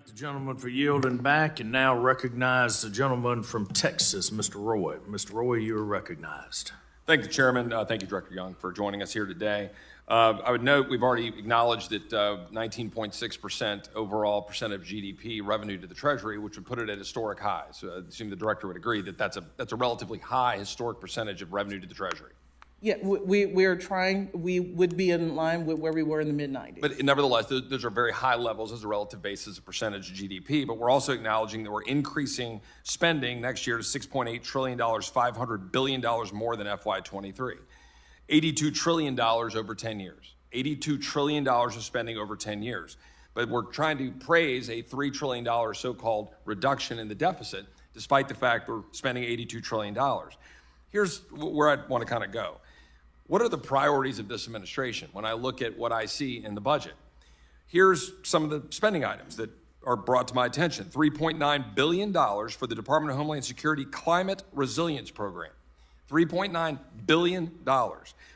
The gentleman for yielding back, and now recognize the gentleman from Texas, Mr. Roy. Mr. Roy, you are recognized. Thank you, Chairman. Thank you, Director Young, for joining us here today. I would note we've already acknowledged that 19.6% overall percent of GDP revenue to the Treasury, which would put it at historic highs. So I assume the Director would agree that that's a relatively high historic percentage of revenue to the Treasury. Yeah, we would be in line with where we were in the mid-90s. But nevertheless, those are very high levels as a relative basis of percentage of GDP. But we're also acknowledging that we're increasing spending next year to $6.8 trillion, $500 billion more than FY23. $82 trillion over 10 years. $82 trillion of spending over 10 years. But we're trying to praise a $3 trillion so-called reduction in the deficit, despite the fact we're spending $82 trillion. Here's where I want to kind of go. What are the priorities of this administration when I look at what I see in the budget? Here's some of the spending items that are brought to my attention. $3.9 billion for the Department of Homeland Security Climate Resilience Program. $3.9 billion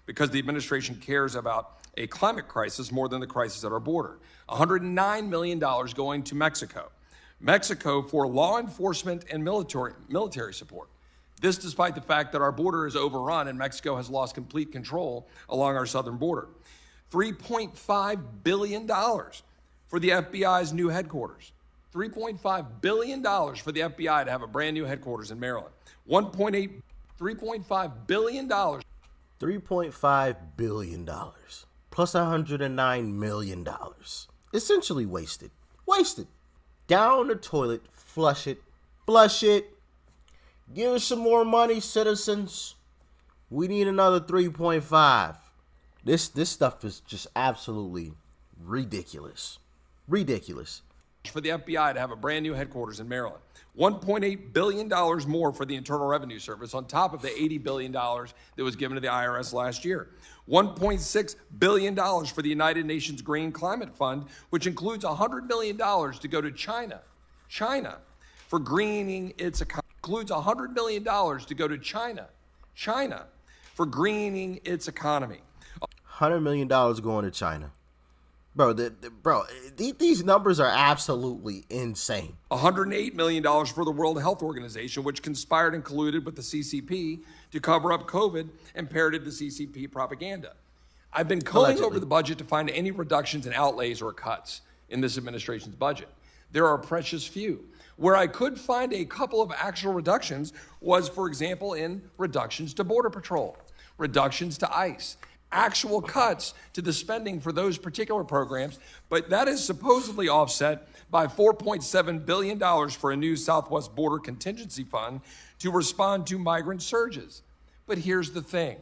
because the administration cares about a climate crisis more than the crisis at our border. $109 million going to Mexico. Mexico for law enforcement and military support. This despite the fact that our border is overrun and Mexico has lost complete control along our southern border. $3.5 billion for the FBI's new headquarters. $3.5 billion for the FBI to have a brand new headquarters in Maryland. $3.5 billion. $3.5 billion plus $109 million. Essentially wasted. Wasted. Down the toilet, flush it, flush it. Give us some more money, citizens. We need another 3.5. This stuff is just absolutely ridiculous. Ridiculous. For the FBI to have a brand new headquarters in Maryland. $1.8 billion more for the Internal Revenue Service on top of the $80 billion that was given to the IRS last year. $1.6 billion for the United Nations Green Climate Fund, which includes $100 million to go to China. China for greening its economy. Includes $100 million to go to China for greening its economy. $100 million going to China. Bro, these numbers are absolutely insane. $108 million for the World Health Organization, which conspired and colluded with the CCP to cover up COVID and parroted the CCP propaganda. I've been culling over the budget to find any reductions in outlays or cuts in this administration's budget. There are precious few. Where I could find a couple of actual reductions was, for example, in reductions to Border Patrol, reductions to ICE, actual cuts to the spending for those particular programs, but that is supposedly offset by $4.7 billion for a new Southwest Border Contingency Fund to respond to migrant surges. But here's the thing.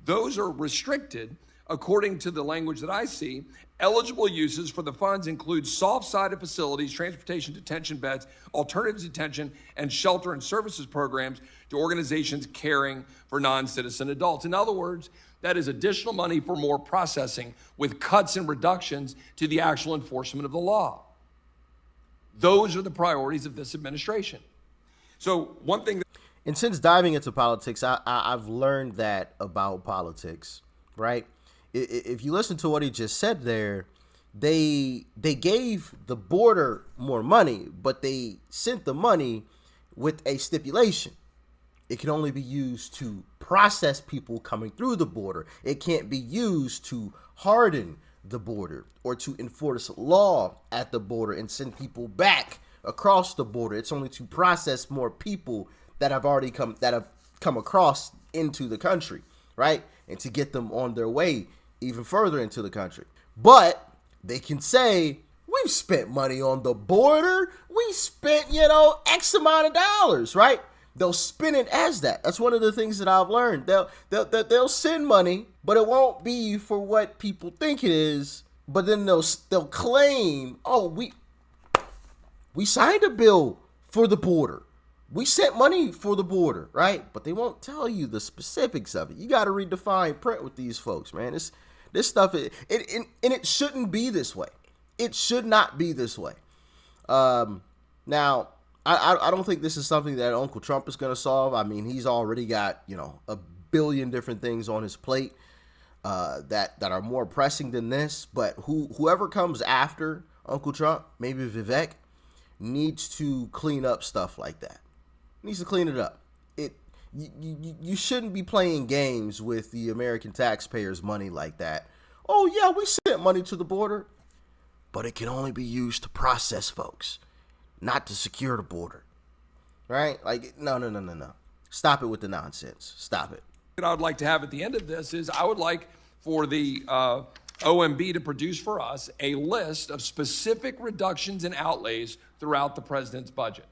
Those are restricted. According to the language that I see, eligible uses for the funds include soft-sided facilities, transportation detention beds, alternative detention, and shelter and services programs to organizations caring for non-citizen adults. In other words, that is additional money for more processing with cuts and reductions to the actual enforcement of the law. Those are the priorities of this administration. So one thing and since diving into politics, I've learned that about politics, right? If you listen to what he just said there, they gave the border more money, but they sent the money with a stipulation. It can only be used to process people coming through the border. It can't be used to harden the border or to enforce law at the border and send people back across the border. It's only to process more people that have come across into the country, right? And to get them on their way even further into the country. But they can say, we've spent money on the border. We spent, X amount of dollars, right? They'll spin it as that. That's one of the things that I've learned. They'll send money, but it won't be for what people think it is. But then they'll claim, oh, we signed a bill for the border. We sent money for the border, right? But they won't tell you the specifics of it. You got to read the fine print with these folks, man. This stuff, it shouldn't be this way. It should not be this way. Now, I don't think this is something that Uncle Trump is going to solve. I mean, he's already got, a billion different things on his plate that are more pressing than this. But whoever comes after Uncle Trump, maybe Vivek, needs to clean up stuff like that. Needs to clean it up. You shouldn't be playing games with the American taxpayers' money like that. Oh yeah, we sent money to the border, but it can only be used to process folks, not to secure the border. Right? Like, no. Stop it with the nonsense. Stop it. What I would like to have at the end of this is I would like for the OMB to produce for us a list of specific reductions in outlays throughout the president's budget.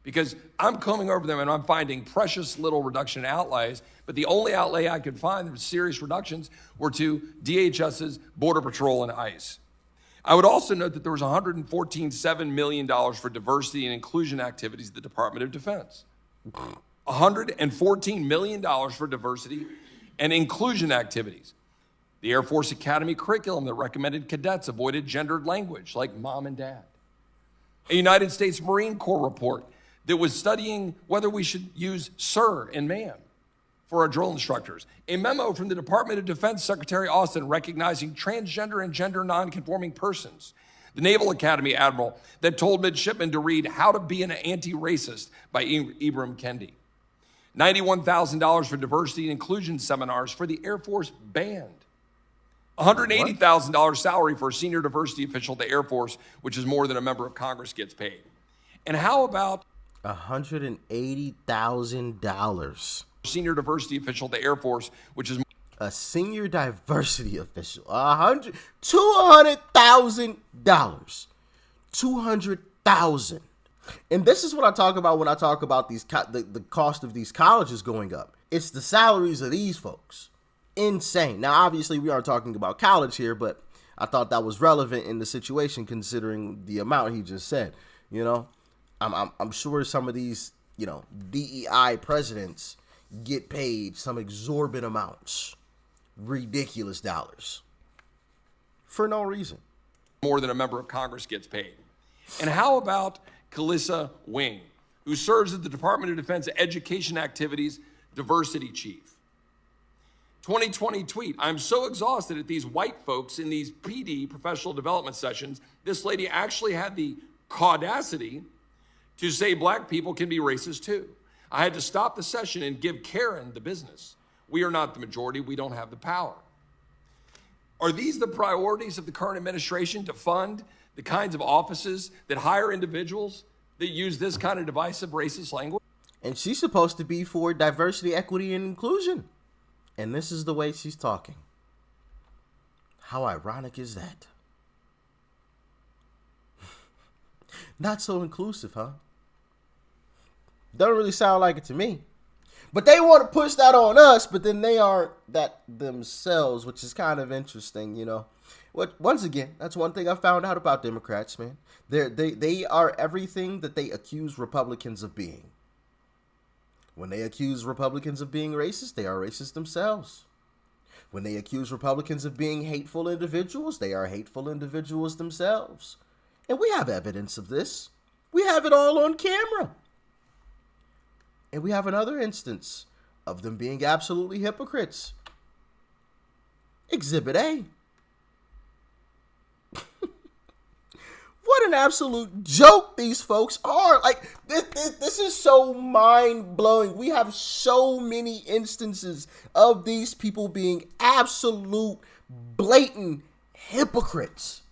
Because I'm combing over them and I'm finding precious little reduction in outlays, but the only outlay I could find that was serious reductions were to DHS's Border Patrol and ICE. I would also note that there was $114.7 million for diversity and inclusion activities at the Department of Defense. $114 million for diversity and inclusion activities. The Air Force Academy curriculum that recommended cadets avoided gendered language like mom and dad. A United States Marine Corps report that was studying whether we should use sir and ma'am for our drill instructors. A memo from the Department of Defense Secretary Austin recognizing transgender and gender nonconforming persons. The Naval Academy admiral that told midshipmen to read How to Be an Anti-Racist by Ibram Kendi. $91,000 for diversity and inclusion seminars for the Air Force band. $180,000 salary for a senior diversity official at the Air Force, which is more than a member of Congress gets paid. And how about $180,000? Senior diversity official at the Air Force, which is a senior diversity official. $200,000. $200,000. And this is what I talk about when I talk about these the cost of these colleges going up. It's the salaries of these folks. Insane. Now, obviously, we aren't talking about college here, but I thought that was relevant in the situation considering the amount he just said. You know, I'm sure some of these, you know, DEI presidents get paid some exorbitant amounts, ridiculous dollars, for no reason. More than a member of Congress gets paid. And how about Kalissa Wing, who serves at the Department of Defense Education Activities Diversity Chief? 2020 tweet, I'm so exhausted at these white folks in these PD, professional development sessions. This lady actually had the caudacity to say black people can be racist too. I had to stop the session and give Karen the business. We are not the majority. We don't have the power. Are these the priorities of the current administration, to fund the kinds of offices that hire individuals that use this kind of divisive racist language? And she's supposed to be for diversity, equity, and inclusion. And this is the way she's talking. How ironic is that? Not so inclusive, huh? Doesn't really sound like it to me. But they want to push that on us, but then they aren't that themselves, which is kind of interesting, you know. Once again, that's one thing I found out about Democrats, man. They are everything that they accuse Republicans of being. When they accuse Republicans of being racist, they are racist themselves. When they accuse Republicans of being hateful individuals, they are hateful individuals themselves. And we have evidence of this. We have it all on camera. And we have another instance of them being absolutely hypocrites. Exhibit A. What an absolute joke these folks are. Like, this is so mind-blowing. We have so many instances of these people being absolute, blatant hypocrites.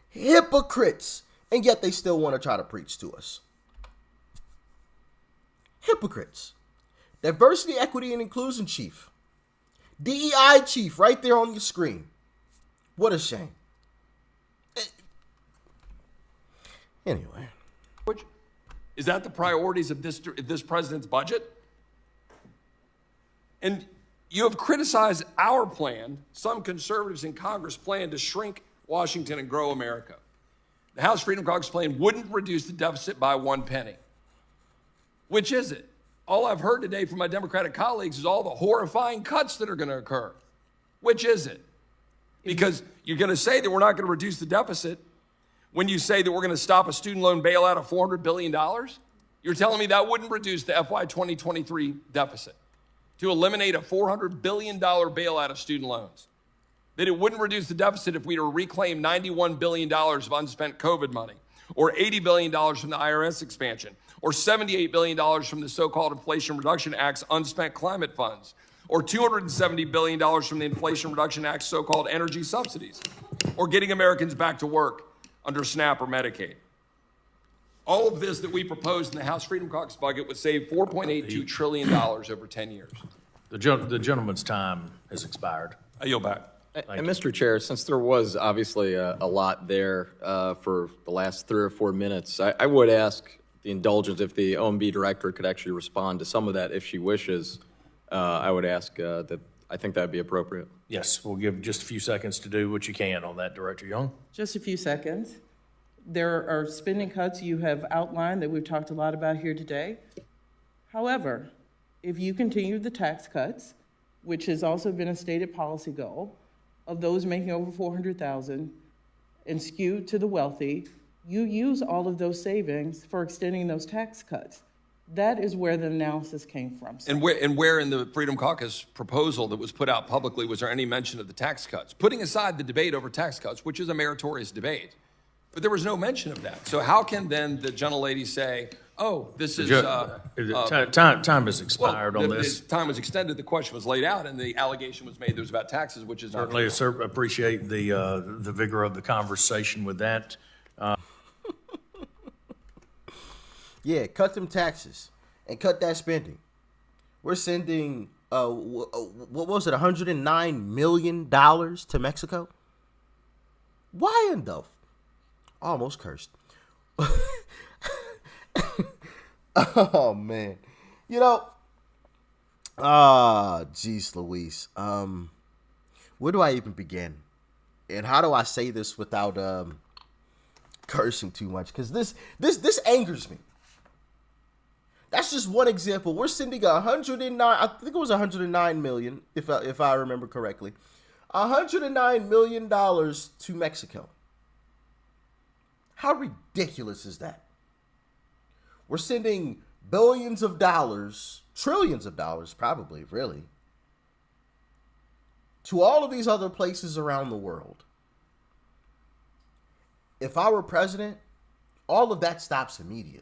Hypocrites. And yet they still want to try to preach to us. Hypocrites. Diversity, equity, and inclusion chief. DEI chief right there on your screen. What a shame. Anyway. Is that the priorities of this president's budget? And you have criticized our plan, some conservatives in Congress' plan to shrink Washington and grow America. The House Freedom Caucus plan wouldn't reduce the deficit by 1 penny. Which is it? All I've heard today from my Democratic colleagues is all the horrifying cuts that are going to occur. Which is it? Because you're going to say that we're not going to reduce the deficit when you say that we're going to stop a student loan bailout of $400 billion. You're telling me that wouldn't reduce the FY 2023 deficit to eliminate a $400 billion bailout of student loans. that it wouldn't reduce the deficit if we were to reclaim $91 billion of unspent COVID money, or $80 billion from the IRS expansion, or $78 billion from the so-called Inflation Reduction Act's unspent climate funds, or $270 billion from the Inflation Reduction Act's so-called energy subsidies, or getting Americans back to work under SNAP or Medicaid. All of this that we proposed in the House Freedom Caucus budget would save $4.82 trillion over 10 years. The gentleman's time has expired. I yield back. And Mr. Chair, since there was obviously a lot there for the last 3 or 4 minutes, I would ask the indulgence if the OMB director could actually respond to some of that if she wishes. I would ask that I think that'd be appropriate. Yes, we'll give just a few seconds to do what you can on that, Director Young. Just a few seconds. There are spending cuts you have outlined that we've talked a lot about here today. However, if you continue the tax cuts, which has also been a stated policy goal, of those making over $400,000 and skew to the wealthy, you use all of those savings for extending those tax cuts. That is where the analysis came from. And where in the Freedom Caucus proposal that was put out publicly was there any mention of the tax cuts? Putting aside the debate over tax cuts, which is a meritorious debate, but there was no mention of that. So how can then the gentlelady say, oh, this is... Time has expired on this. The time was extended, the question was laid out, and the allegation was made that it was about taxes, which is not Certainly, sir, appreciate the vigor of the conversation with that. Yeah, cut them taxes and cut that spending. We're sending, what was it, $109 million to Mexico? Why in the... Almost cursed. Oh, man. You know, geez Louise. Where do I even begin? And how do I say this without cursing too much? Because this angers me. That's just one example. We're sending 109, I think it was 109 million, if I remember correctly. $109 million to Mexico. How ridiculous is that? We're sending billions of dollars, trillions of dollars probably, really, to all of these other places around the world. If I were president, all of that stops immediately.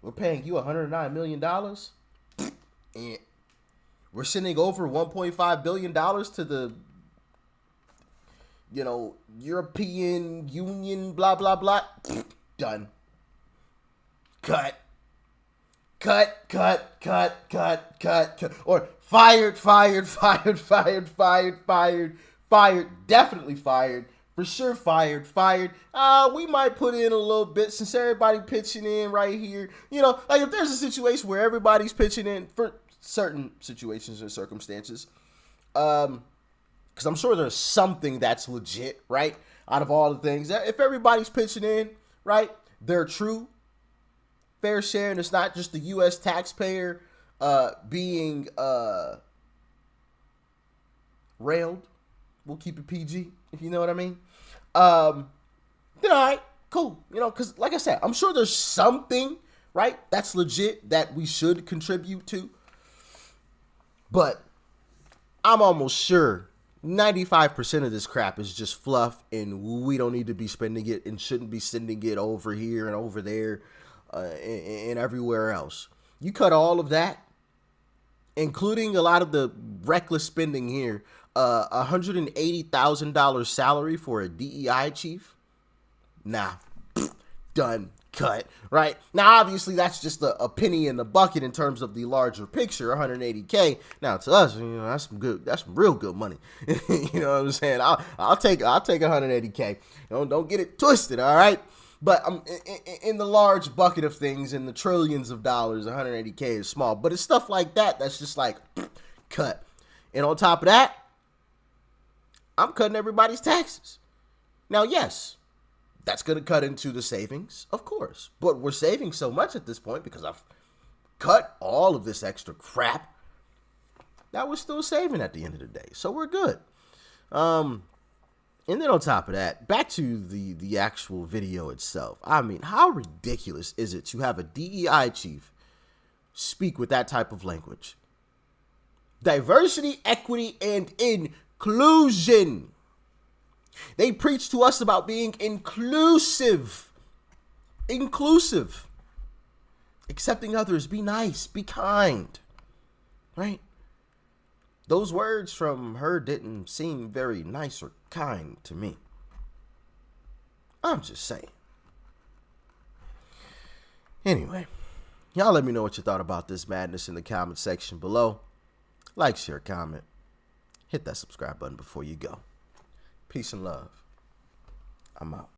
We're paying you $109 million, and we're sending over $1.5 billion to the, European Union, blah, blah, blah. Done. Cut. Or fired. Definitely fired. For sure fired. We might put in a little bit since everybody pitching in right here. Like if there's a situation where everybody's pitching in for certain situations and circumstances, because I'm sure there's something that's legit, right? Out of all the things, if everybody's pitching in, right, they're true, fair share, and it's not just the U.S. taxpayer being railed. We'll keep it PG, if you know what I mean. Then all right, cool. Because like I said, I'm sure there's something, right, that's legit that we should contribute to. But I'm almost sure 95% of this crap is just fluff, and we don't need to be spending it and shouldn't be sending it over here and over there and everywhere else. You cut all of that, including a lot of the reckless spending here. $180,000 salary for a DEI chief? Nah, done, cut, right? Now, obviously, that's just a penny in the bucket in terms of the larger picture, $180K. Now, to us, that's some real good money. You know what I'm saying? I'll take $180K. Don't get it twisted, all right? But in the large bucket of things, in the trillions of dollars, $180K is small. But it's stuff like that that's just like, cut. And on top of that, I'm cutting everybody's taxes. Now, yes, that's going to cut into the savings, of course. But we're saving so much at this point because I've cut all of this extra crap that we're still saving at the end of the day. So we're good. And then on top of that, back to the actual video itself. I mean, how ridiculous is it to have a DEI chief speak with that type of language? Diversity, equity, and inclusion. inclusion. They preach to us about being inclusive. Inclusive. Accepting others, be nice, be kind. Right? Those words from her didn't seem very nice or kind to me. I'm just saying. Anyway, y'all let me know what you thought about this madness in the comment section below. Like, share, comment. Hit that subscribe button before you go. Peace and love. I'm out.